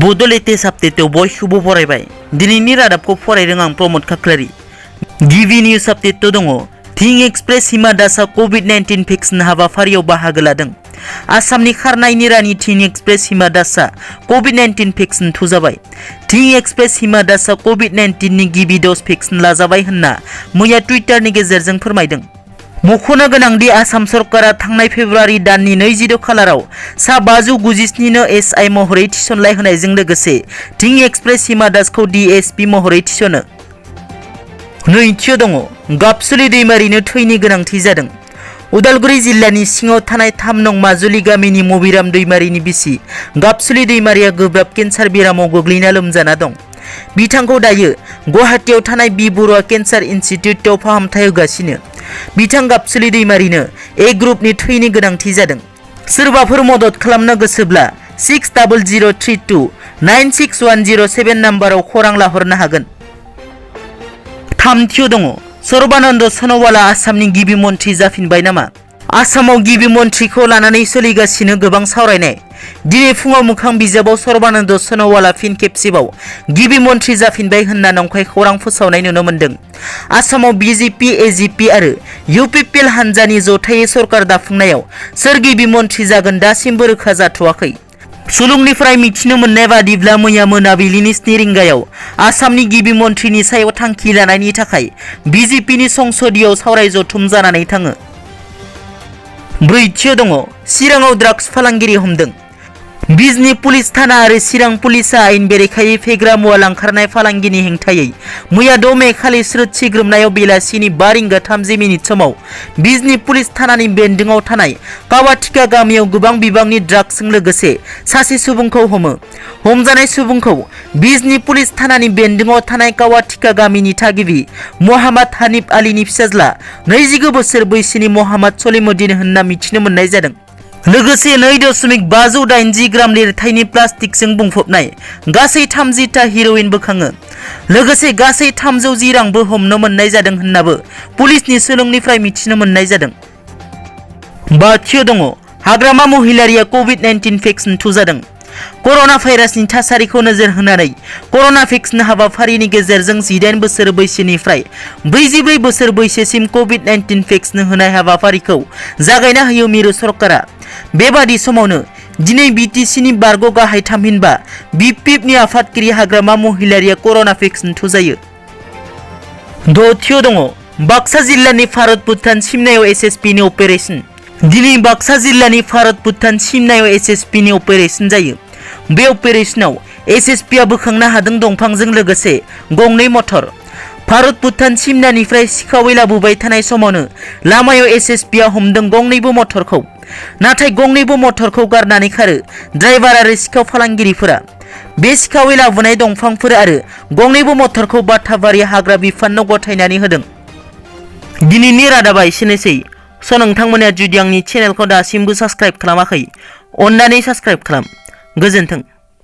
Bodo latest update बयखौबो फरायबाय दिनैनि रादाबखौ फरायदों आं प्रमोद खाख्लारि गिबि निउज आपडेट दङ थिं एक्सप्रेस हिमा दासआ कोविड-19 भेक्सिन हाबाफारियाव बाहागो लादों आसामनि खारनायनि रानि थिं एक्सप्रेस हिमा दासआ कोविड-19 भेक्सिन थुजाबाय थिं एक्सप्रेस हिमा दासआ कोविड-19 नि गिबि डज भेक्सिन लाजाबाय होनना मैया टुइटारनि गेजेरजों फोरमायदों मख'नो गोनांदि आसाम सरकारा थांनाय फेब्रुवारि दाननि 22 खालाराव सा 597 एसआइ महरै थिसनलाय होनायजों लोगोसे थिं एक्सप्रेस हिमा दासखौ डिएसपि महरै थिसनो नैथियाव दङ गाबसुलि दैमारिनो थैनि गोनांथि जादों उदालगुरि जिल्लानि सिङाव थानाय 3 नं माजुलि गामिनि मबिराम दैमारिनि बिसि गाबसुलि दैमारिया गोब्राब केन्सार बेरामाव गोग्लैना लोमजाना दं बिथांखौ दायो गुवाहाटीयाव थानाय बि बरुवा केन्सार इनस्टिट्यूटआव फाहामथाय होगासिनो बिथां गाबसुलि दैमारिनो ए ग्रुपनि थैनि गोनांथि जादों सोरबाफोर मदद खालामनो गोसोब्ला 6003296107 नाम्बाराव खौरां लाहरनो हागोन थामथियाव दङ सर्बानन्द सन'वाला आसामनि गिबि मन्थ्रि जाफिनबाय नामा आसामाव गिबि मन्थ्रिखौ लानानै सोलिगासिनो गोबां सावरायनाय दिनै फुङाव मोखां बिजाबाव सर्बानन्द सन'वाला फिन खेबसेबाव गिबि मन्थ्रि जाफिनबाय होनना नंखाय खौरां फोसावनाय नुनो मोन्दों आसामाव बिजेपि एजिपि आरो इउपिपिएल हानजानि जथायै सरकार दाफुंनायाव सोर गिबि मन्थ्रि जागोन दासिमबो रोखा जाथ'वाखै सुलुंनिफ्राय मिथिनो मोननाय बादिब्ला मैया मोनाबिलिनि 7 रिंगायाव आसामनि गिबि मन्थ्रिनि सायाव थांखि लानायनि थाखाय बिजेपिनि संसदीय सावराय जथुम जानानै थाङो ब्रैथियाव दङ चिराङाव ड्राग्स फालांगिरि हमदों बिजनी पुलिस थाना आरो चिरां पुलिसा आयेन बेरेखायै फेग्रा मुवा लांखारनाय फालांगिनि हेंथायै मैया 6 मे खालि स्रोद सिग्रोमनायाव बेलासिनि 5:30 समाव बिजनी पुलिस थानानि बेन्दोंआव थानाय कावाटिका गामियाव गोबां बिबांनि ड्राग्सजों लोगोसे सासे सुबुंखौ हमो हमजानाय सुबुंखौ बिजनी पुलिस थानानि बेन्दोंआव थानाय कावाटिका गामिनि थागिबि मोहाम्मद हानिफ आलीनि फिसाज्ला 29 बोसोर बैसोनि मोहाम्मद सलिमुद्दीन होनना मिथिनो मोननाय जादों लोगोसे 2.580 ग्राम लिरथायनि प्लास्टिकजों बुंफबनाय गासै 30 ता हेर'इन बोखाङो लोगोसे गासै 310 रांबो हमनो मोननाय जादों होननाबो पुलिसनि सोलोंनिफ्राय मिथिनो मोननाय जादों बाथियाव दङ हाग्रामा महिलारिया कोविड-19 भेक्सिन थुजादों कर'ना भाइरासनि थासारिखौ नोजोर होनानै कर'ना भेक्सिन हाबाफारिनि गेजेरजों 18 बोसोर बैसोनिफ्राय 44 बोसोर बैसोसिम कोविड-19 भेक्सिन होनाय हाबाफारिखौ जागायना होयो मिरु सरकारा बेबादि समावनो दिनै बिटिसिनि बारग' गाहाय थामहिनबा बिपिएफनि आफादगिरि हाग्रामा महिलारिया कर'ना भेक्सिन थुजायो दथियाव दङ बाक्सा जिल्लानि भारत भुटान सिमनायाव एसएसपिनि अपारेशन दिनै बाक्सा जिल्लानि भारत भुटान सिमनायाव एसएसपिनि अपारेशन जायो बे अपारेशनाव एसएसपिआ बोखांनो हादों दंफांजों लोगोसे गंनै मटर भारत भुटान सिमनानिफ्राय सिखावै लाबोबाय थानाय समावनो लामायाव एसएसपिआ हमदों गंनैबो मटरखौ नाथाय गंनैबो मटरखौ गारनानै खारो ड्राइभार आरो सिखाव फालांगिरिफोरा बे सिखावै लाबोनाय दंफांफोर आरो गंनैबो मटरखौ बाथाबारि हाग्रा बिफाननो गथायनानै होदों दिनैनि रादाबा एसेनोसै स' नोंथांमोना जुदि आंनि चेनेलखौ दासिमबो साबस्क्राइब खालामाखै अन्नानै साबस्क्राइब खालाम गोजोन्थों।